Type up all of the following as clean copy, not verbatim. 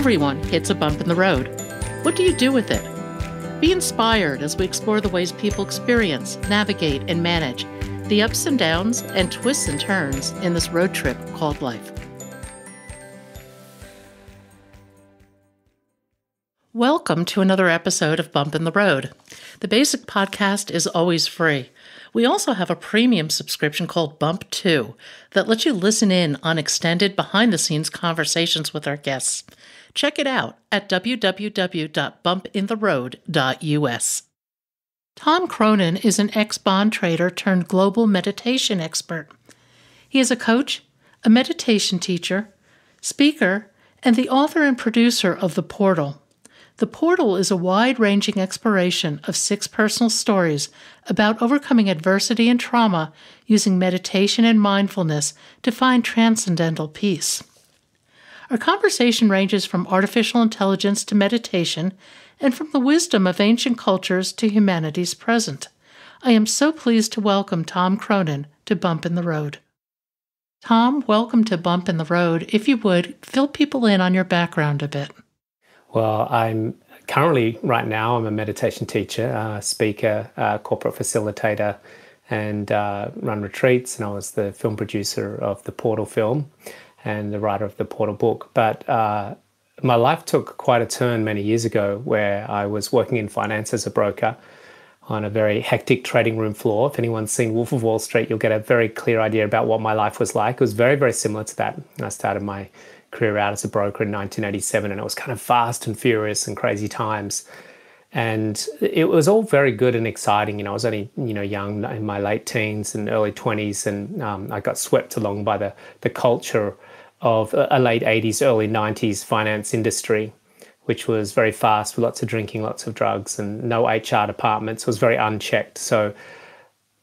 Everyone hits a bump in the road. What do you do with it? Be inspired as we explore the ways people experience, navigate, and manage the ups and downs and twists and turns in this road trip called life. Welcome to another episode of Bump in the Road. The basic podcast is always free. We also have a premium subscription called Bump 2 that lets you listen in on extended behind-the-scenes conversations with our guests. Check it out at www.bumpintheroad.us. Tom Cronin is an ex-bond trader turned global meditation expert. He is a coach, a meditation teacher, speaker, and the author and producer of The Portal. The Portal is a wide-ranging exploration of 6 personal stories about overcoming adversity and trauma using meditation and mindfulness to find transcendental peace. Our conversation ranges from artificial intelligence to meditation and from the wisdom of ancient cultures to humanity's present. I am so pleased to welcome Tom Cronin to Bump in the Road. Tom, welcome to Bump in the Road. If you would, fill people in on your background a bit. Well, I'm currently, right now, I'm a meditation teacher, speaker, corporate facilitator, and run retreats. And I was the film producer of the Portal film and the writer of the Portal book. But my life took quite a turn many years ago where I was working in finance as a broker on a very hectic trading room floor. If anyone's seen Wolf of Wall Street, you'll get a very clear idea about what my life was like. It was very, very similar to that. I started my career out as a broker in 1987, and it was kind of fast and furious and crazy times. And it was all very good and exciting. I was only, young, in my late teens and early 20s, and I got swept along by the culture of a late 80s, early 90s finance industry, which was very fast with lots of drinking, lots of drugs, and no HR departments. It was very unchecked. So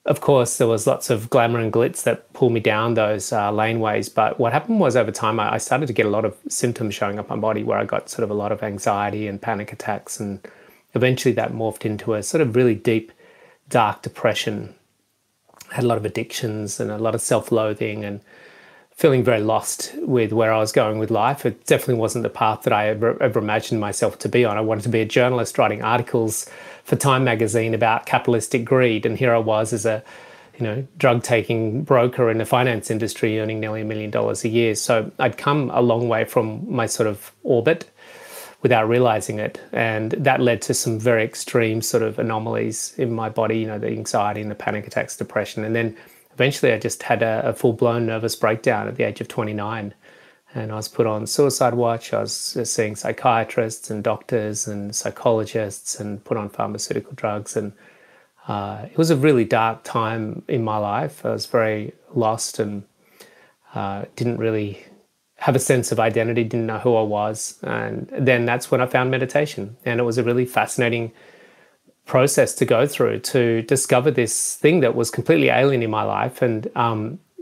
of course, there was lots of glamour and glitz that pulled me down those laneways. But what happened was over time, I started to get a lot of symptoms showing up on my body where I got sort of a lot of anxiety and panic attacks. And eventually that morphed into a sort of really deep, dark depression. I had a lot of addictions and a lot of self-loathing and feeling very lost with where I was going with life. It definitely wasn't the path that I ever imagined myself to be on. I wanted to be a journalist writing articles for Time magazine about capitalistic greed. And here I was as a, drug-taking broker in the finance industry earning nearly $1 million a year. So I'd come a long way from my sort of orbit without realizing it. And that led to some very extreme sort of anomalies in my body, the anxiety and the panic attacks, depression. And then eventually I just had a full-blown nervous breakdown at the age of 29. And I was put on suicide watch. I was seeing psychiatrists and doctors and psychologists and put on pharmaceutical drugs. And it was a really dark time in my life. I was very lost and didn't really have a sense of identity, didn't know who I was. And then that's when I found meditation. And it was a really fascinating process to go through to discover this thing that was completely alien in my life. And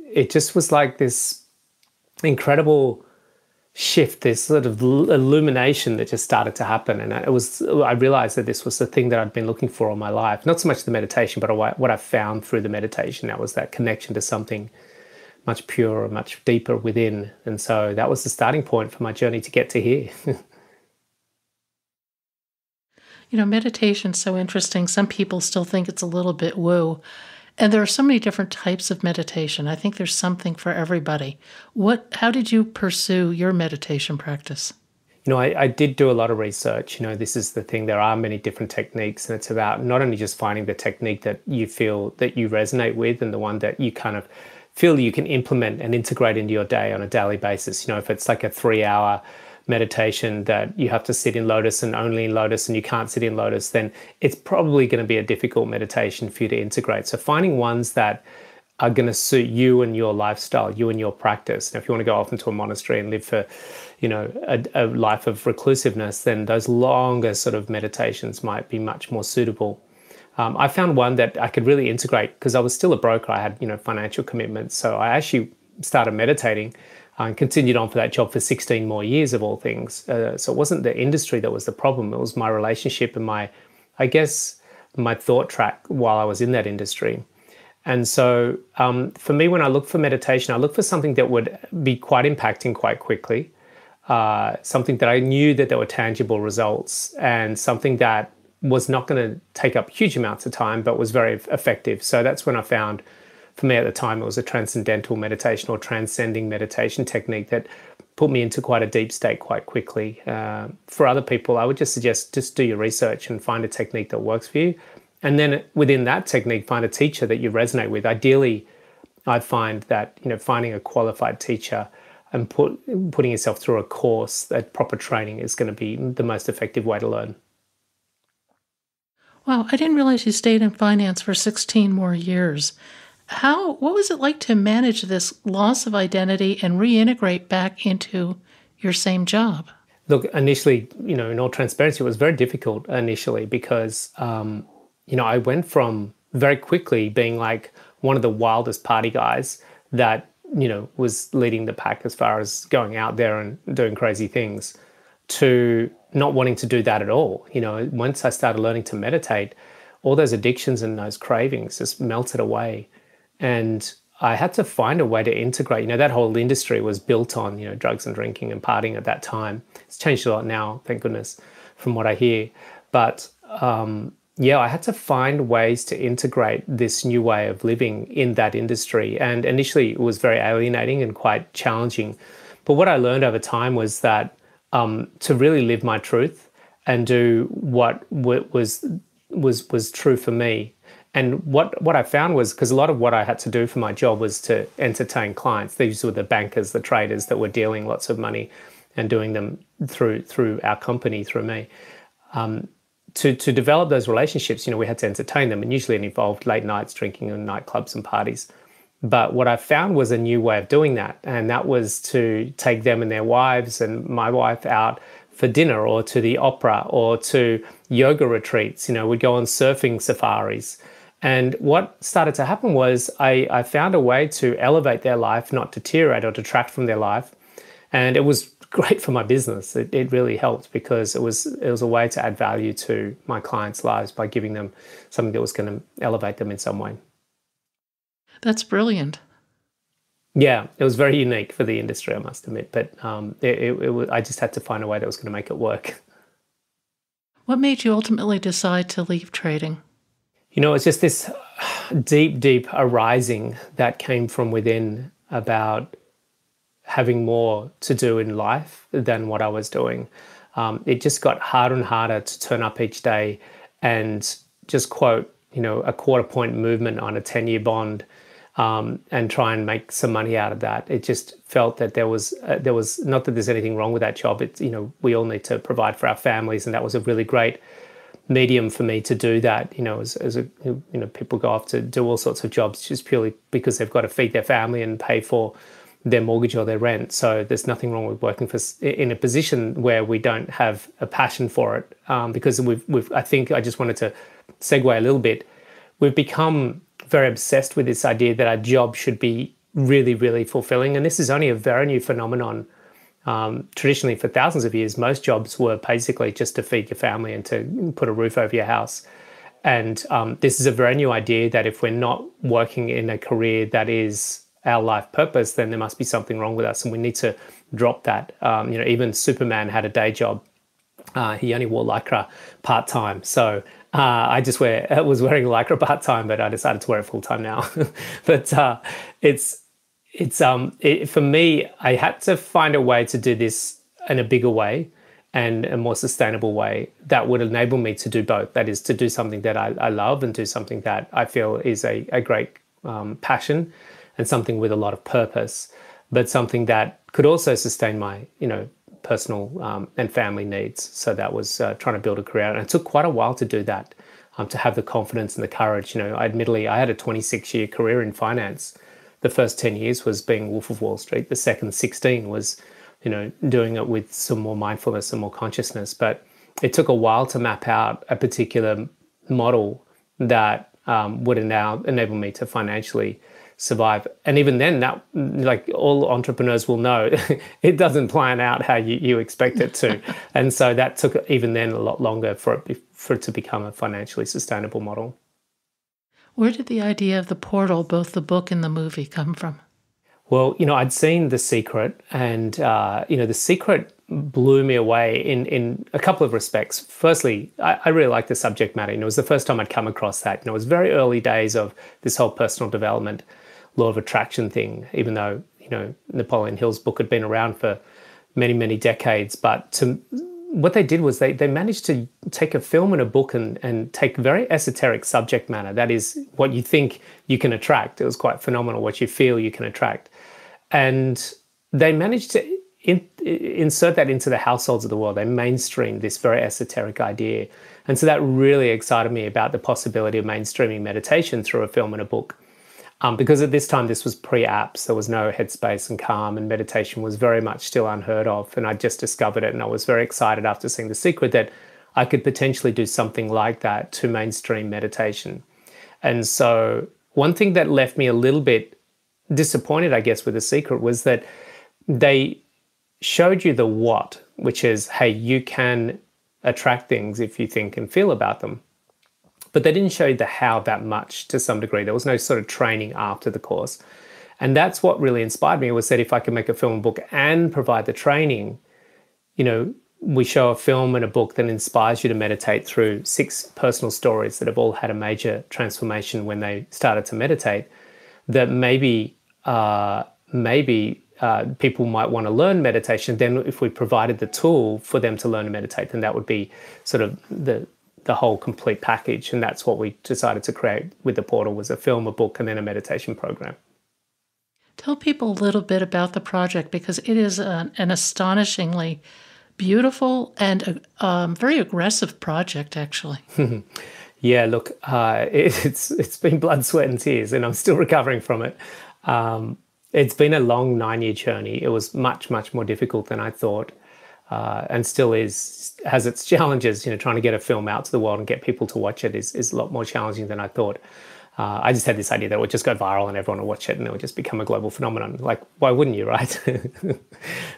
it just was like this incredible shift, this sort of illumination that just started to happen. And I realized that this was the thing that I'd been looking for all my life. Not so much the meditation, but what I found through the meditation. That was that connection to something much purer, much deeper within. And so that was the starting point for my journey to get to here. Meditation's so interesting. Some people still think it's a little bit woo. And there are so many different types of meditation. I think there's something for everybody. How did you pursue your meditation practice? I did do a lot of research. This is the thing. There are many different techniques, and it's about not only just finding the technique that you feel that you resonate with and the one that you kind of feel you can implement and integrate into your day on a daily basis. If it's like a 3-hour meditation that you have to sit in lotus and only in lotus and you can't sit in lotus, then it's probably going to be a difficult meditation for you to integrate. So finding ones that are going to suit you and your lifestyle, you and your practice. Now, if you want to go off into a monastery and live for, a life of reclusiveness, then those longer sort of meditations might be much more suitable. I found one that I could really integrate because I was still a broker. I had, financial commitments. So I actually started meditating and continued on for that job for 16 more years of all things. So it wasn't the industry that was the problem. It was my relationship and my thought track while I was in that industry. And so for me, when I look for meditation, I look for something that would be quite impacting quite quickly. something that I knew that there were tangible results, and something that was not going to take up huge amounts of time, but was very effective. So that's when I found, for me at the time, it was a transcendental meditation or transcending meditation technique that put me into quite a deep state quite quickly. For other people, I would just suggest just do your research and find a technique that works for you. And then within that technique, find a teacher that you resonate with. Ideally, I find that, finding a qualified teacher and putting yourself through a course, that proper training, is going to be the most effective way to learn. Wow, I didn't realize you stayed in finance for 16 more years. What was it like to manage this loss of identity and reintegrate back into your same job? Look, initially, in all transparency, it was very difficult initially because, I went from very quickly being like one of the wildest party guys that, was leading the pack as far as going out there and doing crazy things, to not wanting to do that at all. Once I started learning to meditate, all those addictions and those cravings just melted away. And I had to find a way to integrate. That whole industry was built on, drugs and drinking and partying at that time. It's changed a lot now, thank goodness, from what I hear. But I had to find ways to integrate this new way of living in that industry. And initially it was very alienating and quite challenging. But what I learned over time was that to really live my truth and do what was true for me. And what I found was, because a lot of what I had to do for my job was to entertain clients. These were the bankers, the traders that were dealing lots of money and doing them through our company, through me. To develop those relationships, we had to entertain them, and usually it involved late nights, drinking in nightclubs and parties. But what I found was a new way of doing that, and that was to take them and their wives and my wife out for dinner, or to the opera, or to yoga retreats. We'd go on surfing safaris. And what started to happen was I found a way to elevate their life, not deteriorate or detract from their life. And it was great for my business. It really helped, because it was a way to add value to my clients' lives by giving them something that was going to elevate them in some way. That's brilliant. Yeah, it was very unique for the industry, I must admit. But I just had to find a way that was going to make it work. What made you ultimately decide to leave trading? It's just this deep arising that came from within about having more to do in life than what I was doing. It just got harder and harder to turn up each day and just quote, a quarter point movement on a 10-year bond and try and make some money out of that. It just felt that there was not that there's anything wrong with that job. It's, we all need to provide for our families, and that was a really great medium for me to do that. People go off to do all sorts of jobs just purely because they've got to feed their family and pay for their mortgage or their rent. So there's nothing wrong with working in a position where we don't have a passion for it. Because I think I just wanted to segue a little bit. We've become very obsessed with this idea that our job should be really, really fulfilling. And this is only a very new phenomenon. Traditionally, for thousands of years, most jobs were basically just to feed your family and to put a roof over your house. And this is a very new idea that if we're not working in a career that is our life purpose, then there must be something wrong with us, and we need to drop that. Even Superman had a day job. He only wore Lycra part-time. So I was wearing Lycra part-time, but I decided to wear it full-time now. But for me, I had to find a way to do this in a bigger way and a more sustainable way that would enable me to do both. That is, to do something that I love and do something that I feel is a great passion and something with a lot of purpose, but something that could also sustain my, personal and family needs. So that was trying to build a career. And it took quite a while to do that, to have the confidence and the courage. Admittedly, I had a 26-year career in finance. The first 10 years was being Wolf of Wall Street. The second 16 was, doing it with some more mindfulness and more consciousness. But it took a while to map out a particular model that would now enable me to financially survive. And even then, that, like all entrepreneurs will know, it doesn't plan out how you expect it to. And so that took even then a lot longer for it to become a financially sustainable model. Where did the idea of the portal, both the book and the movie, come from? Well, I'd seen The Secret, and The Secret blew me away in a couple of respects. Firstly, I really liked the subject matter. It was the first time I'd come across that. It was very early days of this whole personal development, law of attraction thing, even though, Napoleon Hill's book had been around for many, many decades. But what they did was they managed to take a film and a book and take very esoteric subject matter. That is what you think you can attract. It was quite phenomenal what you feel you can attract. And they managed to insert that into the households of the world. They mainstreamed this very esoteric idea. And so that really excited me about the possibility of mainstreaming meditation through a film and a book. Because at this time, this was pre-apps. There was no Headspace and Calm, and meditation was very much still unheard of. And I just discovered it, and I was very excited after seeing The Secret that I could potentially do something like that to mainstream meditation. And so one thing that left me a little bit disappointed, I guess, with The Secret was that they showed you the what, which is, hey, you can attract things if you think and feel about them. But they didn't show you the how that much to some degree. There was no sort of training after the course. And that's what really inspired me, was that if I could make a film and book and provide the training, we show a film and a book that inspires you to meditate through 6 personal stories that have all had a major transformation when they started to meditate, that maybe people might want to learn meditation. Then if we provided the tool for them to learn to meditate, then that would be sort of the whole complete package. And that's what we decided to create with the portal, was a film, a book, and then a meditation program. Tell people a little bit about the project, because it is an astonishingly beautiful and very aggressive project, actually. Yeah, look, it's been blood, sweat, and tears, and I'm still recovering from it. It's been a long 9-year journey. It was much, much more difficult than I thought, and still has its challenges. Trying to get a film out to the world and get people to watch it is a lot more challenging than I thought. I just had this idea that it would just go viral and everyone would watch it and it would just become a global phenomenon. Like, why wouldn't you, right?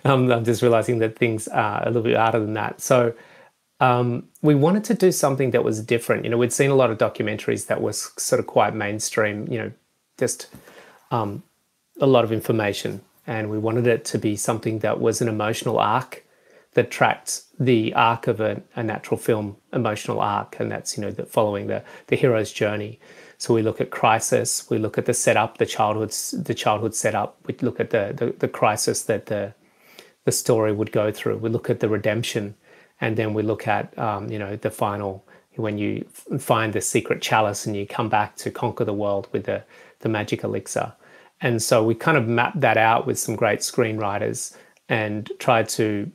I'm just realizing that things are a little bit harder than that. So we wanted to do something that was different. We'd seen a lot of documentaries that was sort of quite mainstream, just a lot of information. And we wanted it to be something that was an emotional arc that tracks the arc of a natural film emotional arc. And that's, following the hero's journey. So we look at crisis, we look at the setup, the childhood setup. We look at the crisis that the story would go through. We look at the redemption, and then we look at the final, when you find the secret chalice and you come back to conquer the world with the magic elixir. And so we kind of mapped that out with some great screenwriters and tried to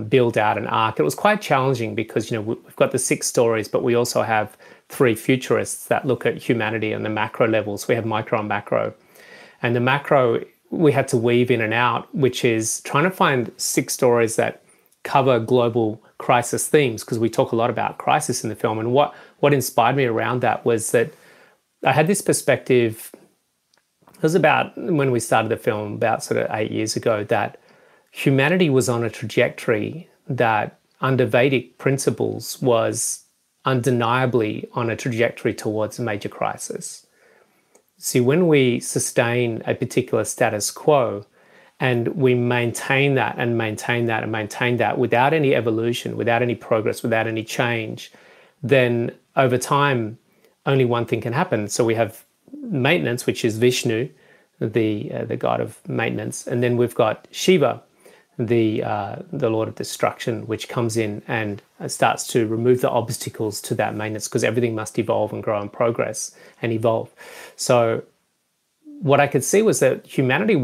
build out an arc. It was quite challenging because we've got the 6 stories, but we also have 3 futurists that look at humanity on the macro levels. We have micro and macro. And the macro we had to weave in and out, which is trying to find 6 stories that cover global crisis themes, because we talk a lot about crisis in the film. And what inspired me around that was that I had this perspective, it was about when we started the film, about sort of 8 years ago, that humanity was on a trajectory that under Vedic principles was undeniably on a trajectory towards a major crisis. See, when we sustain a particular status quo and we maintain that and maintain that and maintain that without any evolution, without any progress, without any change, then over time, only one thing can happen. So we have maintenance, which is Vishnu, the god of maintenance, and then we've got Shiva, the Lord of Destruction, which comes in and starts to remove the obstacles to that maintenance, because everything must evolve and grow and progress and evolve. So what I could see was that humanity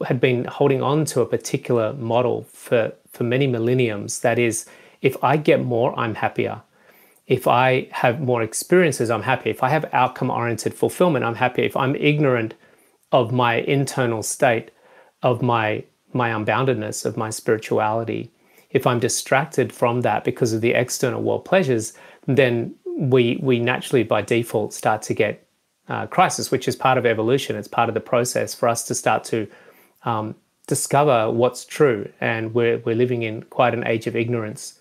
had been holding on to a particular model for many millenniums. That is, if I get more, I'm happier. If I have more experiences, I'm happy. If I have outcome-oriented fulfillment, I'm happy. If I'm ignorant of my internal state, of my unboundedness, of my spirituality, if I'm distracted from that because of the external world pleasures, then we naturally by default start to get crisis, which is part of evolution. It's part of the process for us to start to discover what's true. And we're living in quite an age of ignorance.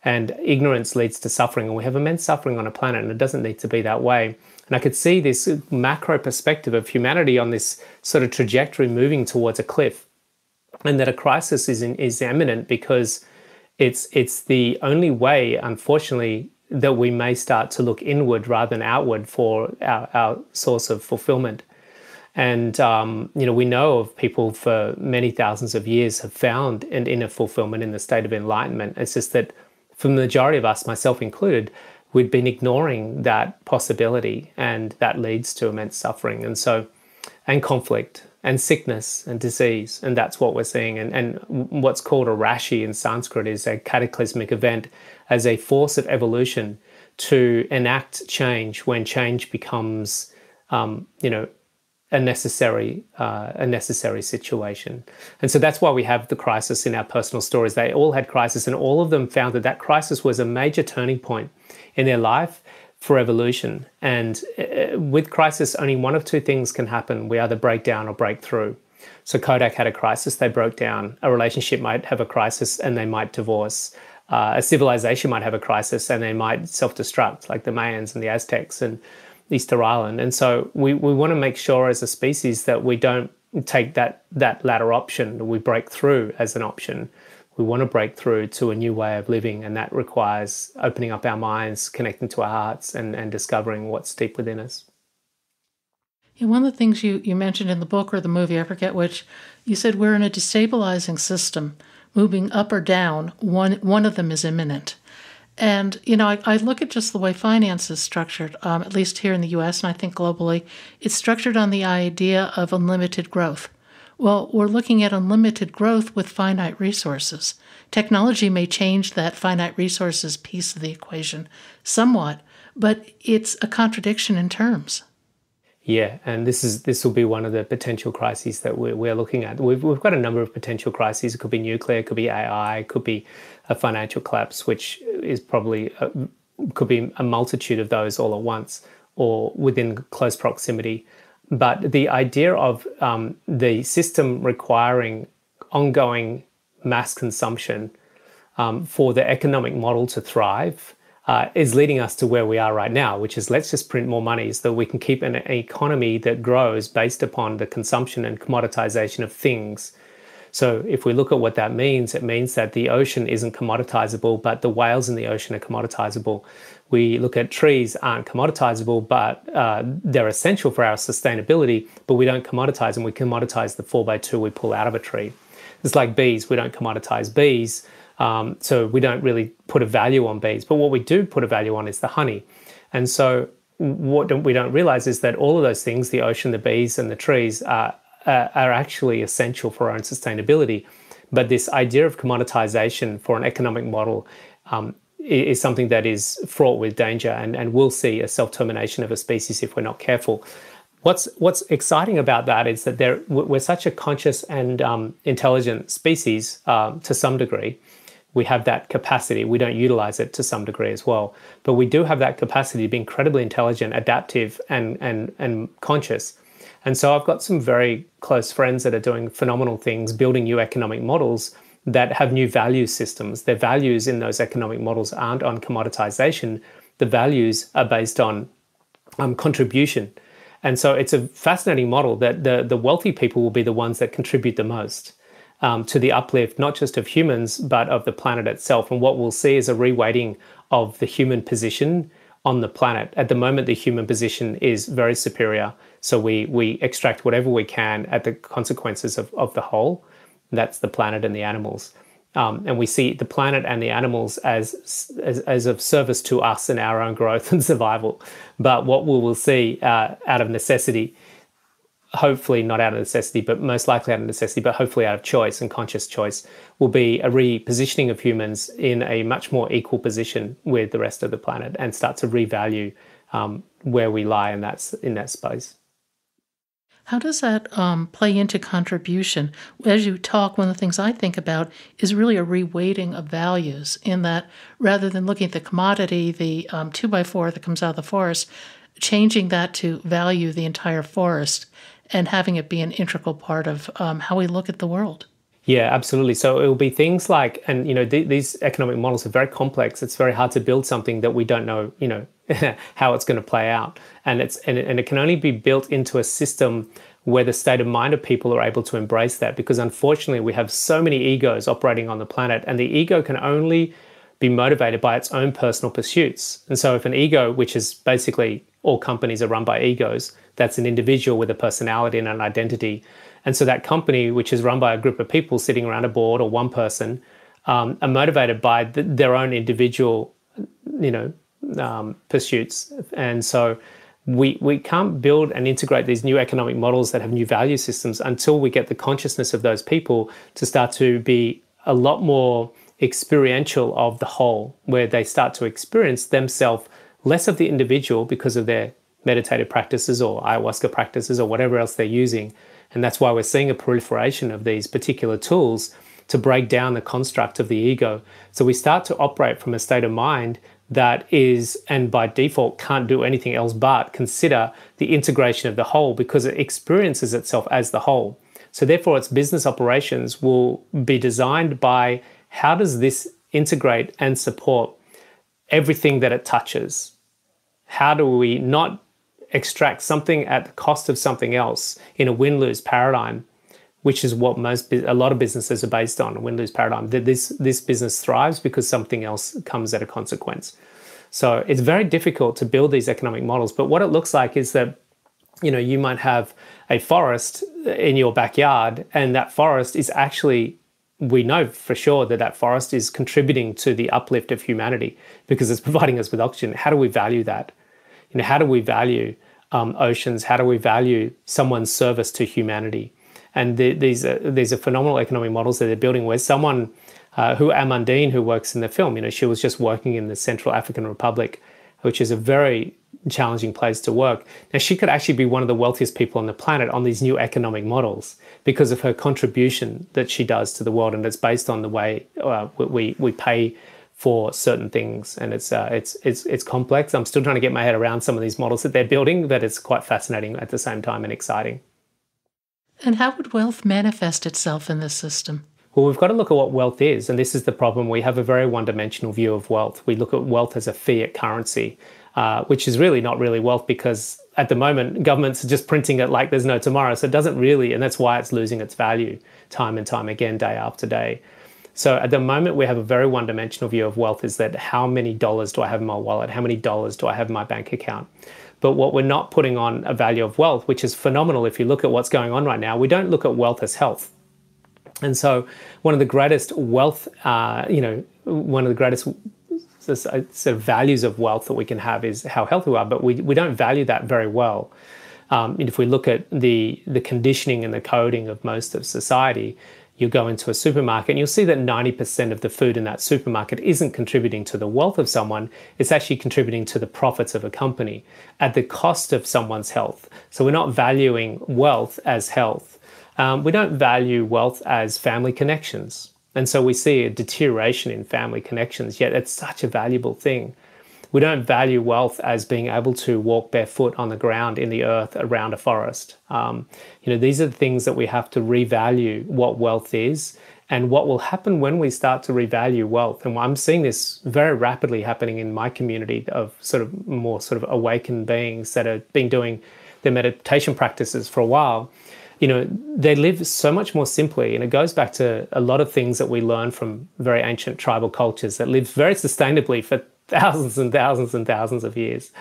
And ignorance leads to suffering. And we have immense suffering on a planet, and it doesn't need to be that way. And I could see this macro perspective of humanity on this sort of trajectory moving towards a cliff. And that a crisis is imminent because It's the only way, unfortunately, that we may start to look inward rather than outward for our source of fulfillment. And, we know of people for many thousands of years have found an inner fulfillment in the state of enlightenment. It's just that for the majority of us, myself included, we'd been ignoring that possibility, and that leads to immense suffering and conflict and sickness and disease. And that's what we're seeing. And what's called a rashi in Sanskrit is a cataclysmic event as a force of evolution to enact change when change becomes, a necessary situation. And so that's why we have the crisis in our personal stories. They all had crisis, and all of them found that crisis was a major turning point in their life for evolution. And with crisis, only one of two things can happen. We either break down or break through. So Kodak had a crisis, they broke down. A relationship might have a crisis and they might divorce. A civilization might have a crisis and they might self-destruct, like the Mayans and the Aztecs and Easter Island. And so we want to make sure as a species that we don't take that latter option, we break through as an option. We want to break through to a new way of living, and that requires opening up our minds, connecting to our hearts, and discovering what's deep within us. Yeah, one of the things you mentioned in the book or the movie, I forget which, you said we're in a destabilizing system, moving up or down. One of them is imminent. And, I look at just the way finance is structured, at least here in the U.S., and I think globally, it's structured on the idea of unlimited growth. Well, we're looking at unlimited growth with finite resources. Technology may change that finite resources piece of the equation somewhat, but it's a contradiction in terms. Yeah, and this will be one of the potential crises that we're looking at. We've got a number of potential crises. It could be nuclear, it could be AI, it could be a financial collapse, which is probably could be a multitude of those all at once or within close proximity. But the idea of the system requiring ongoing mass consumption for the economic model to thrive is leading us to where we are right now, which is let's just print more money so that we can keep an economy that grows based upon the consumption and commoditization of things. So if we look at what that means, it means that the ocean isn't commoditizable, but the whales in the ocean are commoditizable. We look at trees aren't commoditizable, but they're essential for our sustainability, but we don't commoditize them. We commoditize the 4x2 we pull out of a tree. It's like bees. We don't commoditize bees. So we don't really put a value on bees. But what we do put a value on is the honey. And so what we don't realize is that all of those things, the ocean, the bees, and the trees, are actually essential for our own sustainability. But this idea of commoditization for an economic model is something that is fraught with danger, and we'll see a self-termination of a species if we're not careful. What's exciting about that is that we're such a conscious and intelligent species to some degree. We have that capacity. We don't utilize it to some degree as well. But we do have that capacity to be incredibly intelligent, adaptive, and conscious. And so I've got some very close friends that are doing phenomenal things, building new economic models that have new value systems. Their values in those economic models aren't on commoditization. The values are based on contribution. And so it's a fascinating model that the wealthy people will be the ones that contribute the most to the uplift, not just of humans, but of the planet itself. And what we'll see is a reweighting of the human position on the planet. At the moment, the human position is very superior. So we extract whatever we can at the consequences of the whole. That's the planet and the animals. And we see the planet and the animals as of service to us in our own growth and survival. But what we will see out of necessity, hopefully not out of necessity, but most likely out of necessity, but hopefully out of choice and conscious choice, will be a repositioning of humans in a much more equal position with the rest of the planet and start to revalue where we lie in that space. How does that play into contribution? As you talk, one of the things I think about is really a reweighting of values, in that rather than looking at the commodity, the 2x4 that comes out of the forest, changing that to value the entire forest and having it be an integral part of how we look at the world. Yeah, absolutely. So it will be things like, and these economic models are very complex. It's very hard to build something that we don't know, how it's going to play out. And it can only be built into a system where the state of mind of people are able to embrace that. Because unfortunately, we have so many egos operating on the planet, and the ego can only be motivated by its own personal pursuits. And so if an ego, which is basically all companies are run by egos, that's an individual with a personality and an identity. And so that company, which is run by a group of people sitting around a board or one person, are motivated by their own individual, pursuits. And so we can't build and integrate these new economic models that have new value systems until we get the consciousness of those people to start to be a lot more experiential of the whole, where they start to experience themselves less of the individual because of their meditative practices or ayahuasca practices or whatever else they're using. And that's why we're seeing a proliferation of these particular tools to break down the construct of the ego. So we start to operate from a state of mind that is, and by default, can't do anything else but consider the integration of the whole, because it experiences itself as the whole. So therefore, its business operations will be designed by how does this integrate and support everything that it touches? How do we not extract something at the cost of something else in a win-lose paradigm, which is what a lot of businesses are based on, a win-lose paradigm. This business thrives because something else comes at a consequence. So it's very difficult to build these economic models. But what it looks like is that, you might have a forest in your backyard, and that forest is actually, we know for sure that forest is contributing to the uplift of humanity because it's providing us with oxygen. How do we value that? How do we value oceans? How do we value someone's service to humanity? And these are phenomenal economic models that they're building, where someone Amandine, who works in the film, she was just working in the Central African Republic, which is a very challenging place to work. Now, she could actually be one of the wealthiest people on the planet on these new economic models because of her contribution that she does to the world, and it's based on the way we pay for certain things, and it's complex. I'm still trying to get my head around some of these models that they're building, but it's quite fascinating at the same time and exciting. And how would wealth manifest itself in this system? Well, we've got to look at what wealth is, and this is the problem. We have a very one-dimensional view of wealth. We look at wealth as a fiat currency, which is really not really wealth, because at the moment, governments are just printing it like there's no tomorrow. So it doesn't really, and that's why it's losing its value time and time again, day after day. So at the moment, we have a very one-dimensional view of wealth, is that how many dollars do I have in my wallet? How many dollars do I have in my bank account? But what we're not putting on a value of wealth, which is phenomenal if you look at what's going on right now, we don't look at wealth as health. And so one of the greatest wealth, one of the greatest sort of values of wealth that we can have is how healthy we are, but we don't value that very well. If we look at the conditioning and the coding of most of society, you go into a supermarket and you'll see that 90% of the food in that supermarket isn't contributing to the wealth of someone. It's actually contributing to the profits of a company at the cost of someone's health. So we're not valuing wealth as health. We don't value wealth as family connections. And so we see a deterioration in family connections, yet it's such a valuable thing. We don't value wealth as being able to walk barefoot on the ground in the earth around a forest. These are the things that we have to revalue what wealth is, and what will happen when we start to revalue wealth. And I'm seeing this very rapidly happening in my community of more awakened beings that have been doing their meditation practices for a while. They live so much more simply, and it goes back to a lot of things that we learn from very ancient tribal cultures that lived very sustainably for thousands and thousands and thousands of years,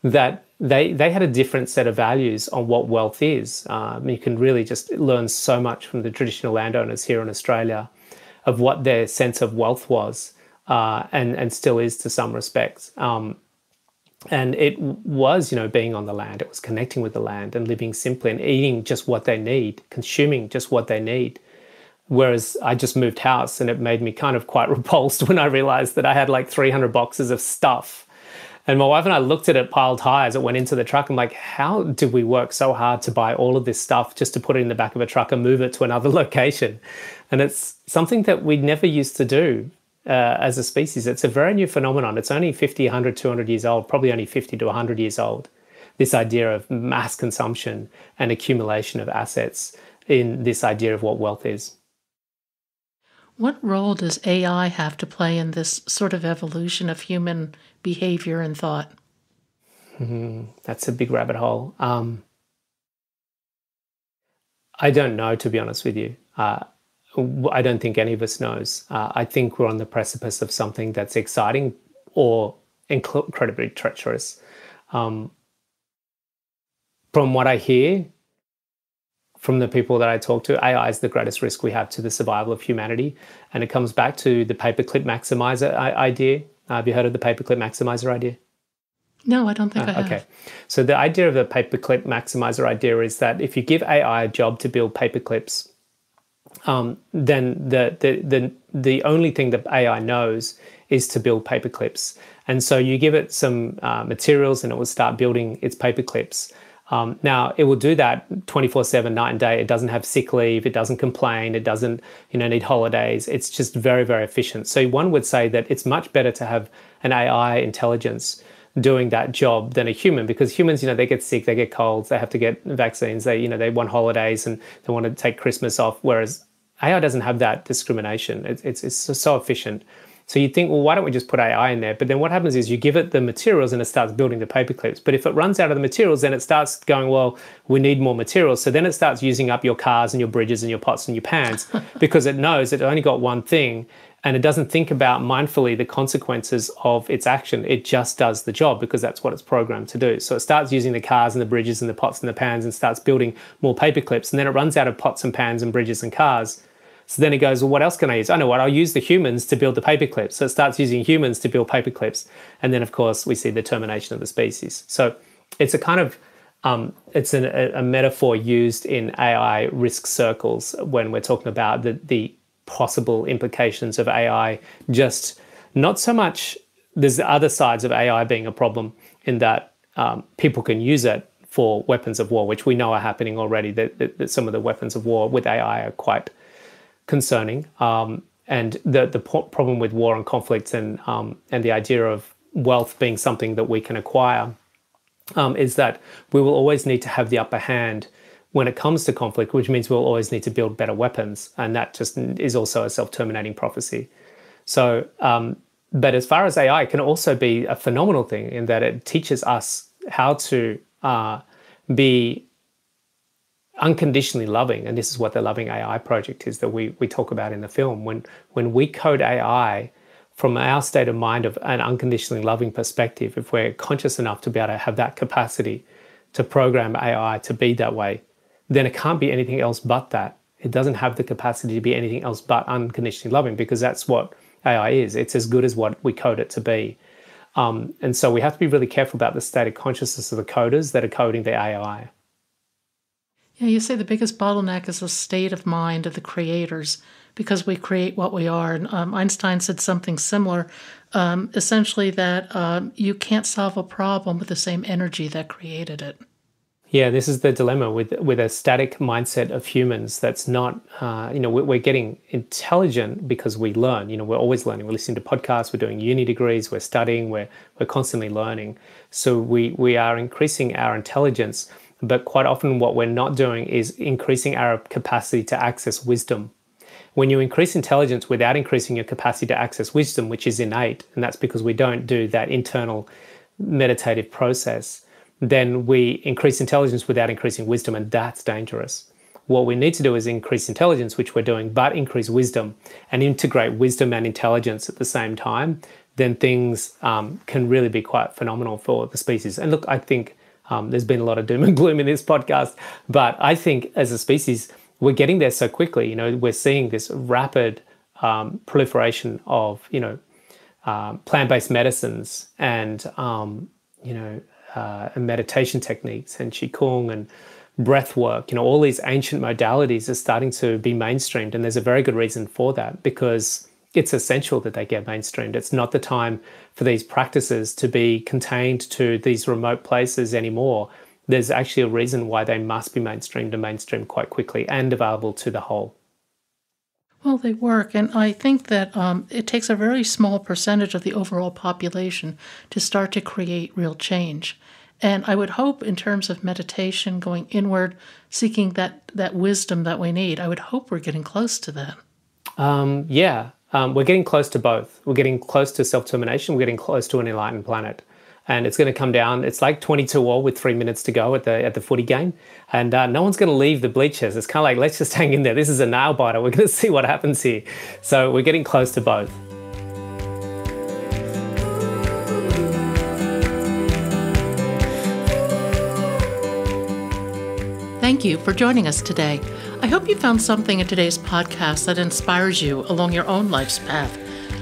that they had a different set of values on what wealth is. You can really just learn so much from the traditional landowners here in Australia of what their sense of wealth was, and still is to some respects. And it was, being on the land. It was connecting with the land and living simply and eating just what they need, consuming just what they need. Whereas I just moved house, and it made me kind of quite repulsed when I realized that I had like 300 boxes of stuff. And my wife and I looked at it piled high as it went into the truck. I'm like, how did we work so hard to buy all of this stuff just to put it in the back of a truck and move it to another location? And it's something that we never used to do as a species. It's a very new phenomenon. It's only 50, 100, 200 years old, probably only 50 to 100 years old. This idea of mass consumption and accumulation of assets in this idea of what wealth is. What role does AI have to play in this sort of evolution of human behavior and thought? That's a big rabbit hole. I don't know, to be honest with you. I don't think any of us knows. I think we're on the precipice of something that's exciting or incredibly treacherous. Um, from what I hear from the people that I talk to, AI is the greatest risk we have to the survival of humanity. And it comes back to the paperclip maximizer idea. Have you heard of the paperclip maximizer idea? No, I don't think I have. Okay. So the idea of the paperclip maximizer idea is that if you give AI a job to build paperclips, then the only thing that AI knows is to build paperclips. And so you give it some materials and it will start building its paperclips. Now, it will do that 24/7, night and day. It doesn't have sick leave. It doesn't complain. It doesn't, need holidays. It's just very, very efficient. So one would say that it's much better to have an AI intelligence doing that job than a human, because humans, they get sick, they get colds, they have to get vaccines, they want holidays and they want to take Christmas off, whereas AI doesn't have that discrimination. It's so efficient. So you think, well, why don't we just put AI in there? But then what happens is you give it the materials and it starts building the paper clips. But if it runs out of the materials, then it starts going, well, we need more materials. So then it starts using up your cars and your bridges and your pots and your pans because it knows it only got one thing. And it doesn't think about mindfully the consequences of its action. It just does the job because that's what it's programmed to do. So it starts using the cars and the bridges and the pots and the pans and starts building more paper clips. And then it runs out of pots and pans and bridges and cars. So then it goes, well, what else can I use? I know what, I'll use the humans to build the paper clips. So it starts using humans to build paper clips. And then, of course, we see the termination of the species. So it's a kind of, it's a metaphor used in AI risk circles when we're talking about the possible implications of AI. Just not so much, there's the other sides of AI being a problem in that people can use it for weapons of war, which we know are happening already, that some of the weapons of war with AI are quite concerning. And the problem with war and conflict and the idea of wealth being something that we can acquire is that we will always need to have the upper hand when it comes to conflict, which means we'll always need to build better weapons. And that just is also a self-terminating prophecy. So, but as far as AI, it can also be a phenomenal thing in that it teaches us how to be unconditionally loving. And this is what the Loving AI project is that we talk about in the film. When we code AI from our state of mind of an unconditionally loving perspective, if we're conscious enough to be able to have that capacity to program AI to be that way, then it can't be anything else but that. It doesn't have the capacity to be anything else but unconditionally loving, because that's what AI is. It's as good as what we code it to be. And so we have to be really careful about the state of consciousness of the coders that are coding the AI. Yeah, you say the biggest bottleneck is the state of mind of the creators, because we create what we are. And Einstein said something similar, essentially that you can't solve a problem with the same energy that created it. Yeah, this is the dilemma with a static mindset of humans. That's not, we're getting intelligent because we learn. We're always learning. We're listening to podcasts. We're doing uni degrees. We're studying. We're constantly learning. So we are increasing our intelligence. But quite often, what we're not doing is increasing our capacity to access wisdom. When you increase intelligence without increasing your capacity to access wisdom, which is innate, and that's because we don't do that internal meditative process, then we increase intelligence without increasing wisdom, and that's dangerous. What we need to do is increase intelligence, which we're doing, but increase wisdom and integrate wisdom and intelligence at the same time. Then things can really be quite phenomenal for the species. And look, I think there's been a lot of doom and gloom in this podcast, but I think as a species, we're getting there so quickly. We're seeing this rapid proliferation of, plant-based medicines and, and meditation techniques and qigong and breath work. All these ancient modalities are starting to be mainstreamed, and there's a very good reason for that, because it's essential that they get mainstreamed. It's not the time for these practices to be contained to these remote places anymore. There's actually a reason why they must be mainstreamed, and mainstreamed quite quickly and available to the whole. Well, they work, and I think that it takes a very small percentage of the overall population to start to create real change. And I would hope, in terms of meditation, going inward, seeking that wisdom that we need, I would hope we're getting close to that. We're getting close to both. We're getting close to self-termination. We're getting close to an enlightened planet. and it's going to come down. It's like 22-all with 3 minutes to go at the footy game, and no one's going to leave the bleachers. It's kind of like, let's just hang in there. This is a nail biter. We're going to see what happens here. So we're getting close to both. Thank you for joining us today. I hope you found something in today's podcast that inspires you along your own life's path,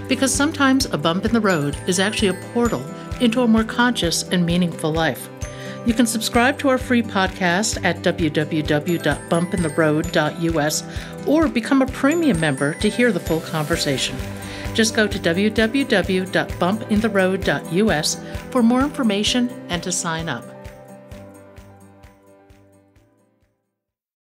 because sometimes a bump in the road is actually a portal into a more conscious and meaningful life. You can subscribe to our free podcast at www.bumpintheroad.us or become a premium member to hear the full conversation. Just go to www.bumpintheroad.us for more information and to sign up.